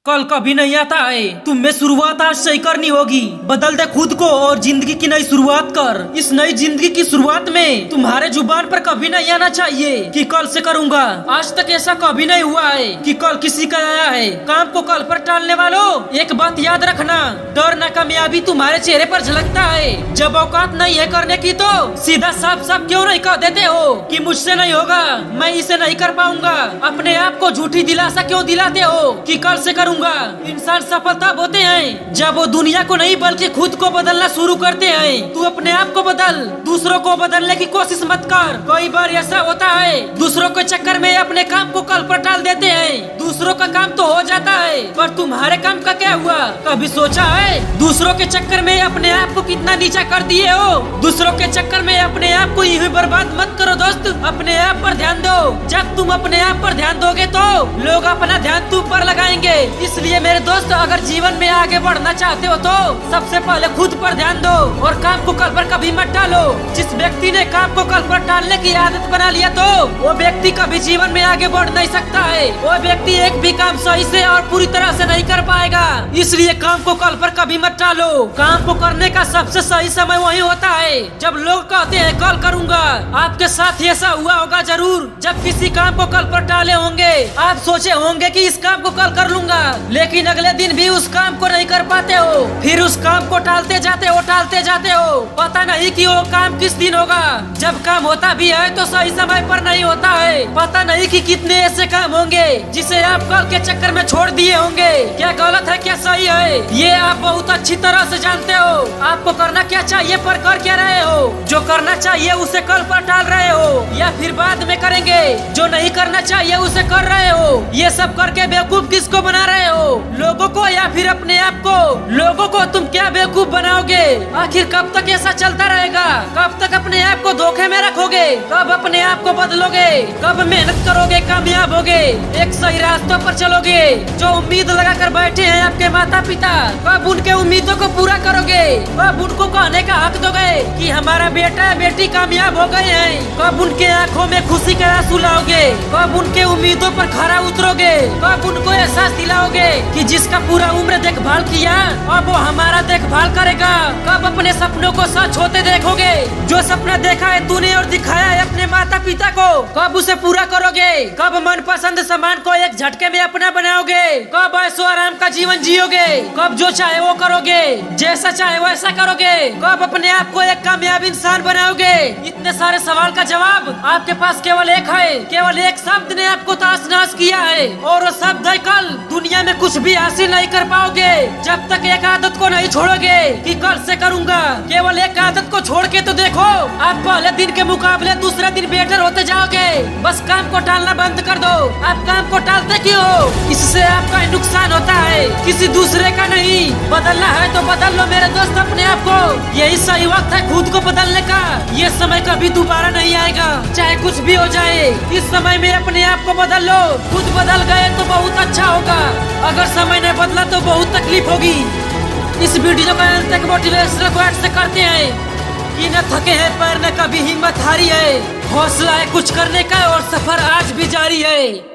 कल कभी नहीं आता है। तुम्हें शुरुआत आज से ही करनी होगी। बदल दे खुद को और जिंदगी की नई शुरुआत कर। इस नई जिंदगी की शुरुआत में तुम्हारे जुबान पर कभी नहीं आना चाहिए कि कल से करूंगा। आज तक ऐसा कभी नहीं हुआ है कि कल किसी का आया है। काम को कल पर टालने वालों, एक बात याद रखना, डर नाकामयाबी तुम्हारे चेहरे पर झलकता है। जब औकात नहीं है करने की तो सीधा साफ साफ क्यों नहीं कह देते हो कि मुझसे नहीं होगा, मैं इसे नहीं कर पाऊंगा। अपने आप को झूठी दिलासा क्यों दिलाते हो कि कल से करूंगा। इंसान सफल तब होते हैं जब वो दुनिया को नहीं बल्कि खुद को बदलना शुरू करते हैं। तू अपने आप को बदल, दूसरों को बदलने की कोशिश मत कर। कई बार ऐसा होता है दूसरों के चक्कर में अपने काम को कल पर टाल देते हैं। दूसरों का काम तो हो जाता है पर तुम्हारे काम का क्या हुआ, कभी सोचा है? दूसरों के चक्कर में अपने आप को कितना नीचा कर दिए हो। दूसरों के चक्कर में अपने आप को यूं ही बर्बाद मत करो दोस्त, अपने आप पर ध्यान दो। जब तुम अपने आप पर ध्यान दोगे तो लोग अपना ध्यान तुम पर लगाएंगे। इसलिए मेरे दोस्त, अगर जीवन में आगे बढ़ना चाहते हो तो सबसे पहले खुद पर ध्यान दो और काम को कल पर कभी मत टालो। जिस व्यक्ति ने काम को कल पर टालने की आदत बना लिया तो वो व्यक्ति कभी जीवन में आगे बढ़ नहीं सकता है। वो व्यक्ति एक भी काम सही से और पूरी तरह से नहीं कर पाएगा। इसलिए काम को कल पर कभी मत टालो। काम को करने का सबसे सही समय वही होता है जब लोग कहते हैं कल करूंगा। आपके साथ ऐसा हुआ होगा जरूर, जब किसी काम को कल पर टाले होंगे। आप सोचे होंगे कि इस काम को कल कर लूंगा, लेकिन अगले दिन भी उस काम को नहीं कर पाते हो। फिर उस काम को टालते जाते हो, पता नहीं कि वो काम किस दिन होगा। जब काम होता भी है तो सही समय पर नहीं होता है। पता नहीं कि कितने ऐसे काम होंगे जिसे आप कल के चक्कर में छोड़ दिए होंगे। क्या गलत है क्या सही है, ये आप बहुत अच्छी तरह से जानते हो। आपको करना क्या चाहिए पर कर क्या रहे हो। जो करना चाहिए उसे कल पर टाल रहे हो या फिर बाद में करेंगे। जो नहीं करना चाहिए उसे कर रहे हो। ये सब करके बेवकूफ किसको बना रहे हो, लोगों को या फिर अपने आप को? लोगों को तुम क्या बेवकूफ बनाओगे? आखिर कब तक ऐसा चलता रहेगा? कब तक अपने आप को धोखे में रखोगे? कब अपने आप को बदलोगे? कब मेहनत करोगे, कामयाब होगे, एक सही रास्तों पर चलोगे? जो उम्मीद लगाकर बैठे हैं आपके माता पिता, कब उनके उम्मीदों को पूरा करोगे? कब उनको कहने का हक दोगे कि हमारा बेटा या बेटी कामयाब हो गए हैं? कब उनके आँखों में खुशी का आंसू लाओगे? कब उनके उम्मीदों पर खरा उतरोगे? कब उनको एहसास दिलाओगे कि जिसका पूरा उम्र देखभाल किया अब वो हमारा देखभाल करेगा? कब अपने सपनों को सच होते देखोगे? जो सपना देखा है तूने और दिखाया है अपने माता पिता को, कब उसे पूरा करोगे? कब मनपसंद सामान को एक झटके में अपना बनाओगे? कब ऐशो आराम का जीवन जियोगे? कब जो चाहे वो करोगे, जैसा चाहे वैसा करोगे? कब अपने आप को एक कामयाब इंसान बनाओगे? इतने सारे सवाल का जवाब आपके पास केवल एक है। केवल एक शब्द ने आपको ताश नश किया है और वो शब्द है कल। दुनिया में कुछ भी हासिल नहीं कर पाओगे जब तक एक आदत को नहीं छोड़ोगे कि कल से करूंगा। केवल एक आदत को छोड़ के तो देखो, आप पहले दिन के मुकाबले दूसरे दिन बेहतर होते जाओगे। बस काम को टालना बंद कर दो। आप काम को टालते क्यों हो? इससे आपका नुकसान होता है, किसी दूसरे का नहीं। बदलना है तो बदल लो मेरे दोस्त अपने आप को। यही सही वक्त है खुद को बदलने का। ये समय कभी दोबारा नहीं आएगा, चाहे कुछ भी हो जाए। इस समय में अपने आप को बदल लो। खुद बदल गए तो बहुत अच्छा होगा, अगर समय नहीं बदला तो बहुत तकलीफ होगी। इस वीडियो का अंत तक मोटिवेशनल क्वाट से करते हैं कि न थके हैं पैर, न कभी हिम्मत हारी है। हौसला है कुछ करने का और सफर आज भी जारी है।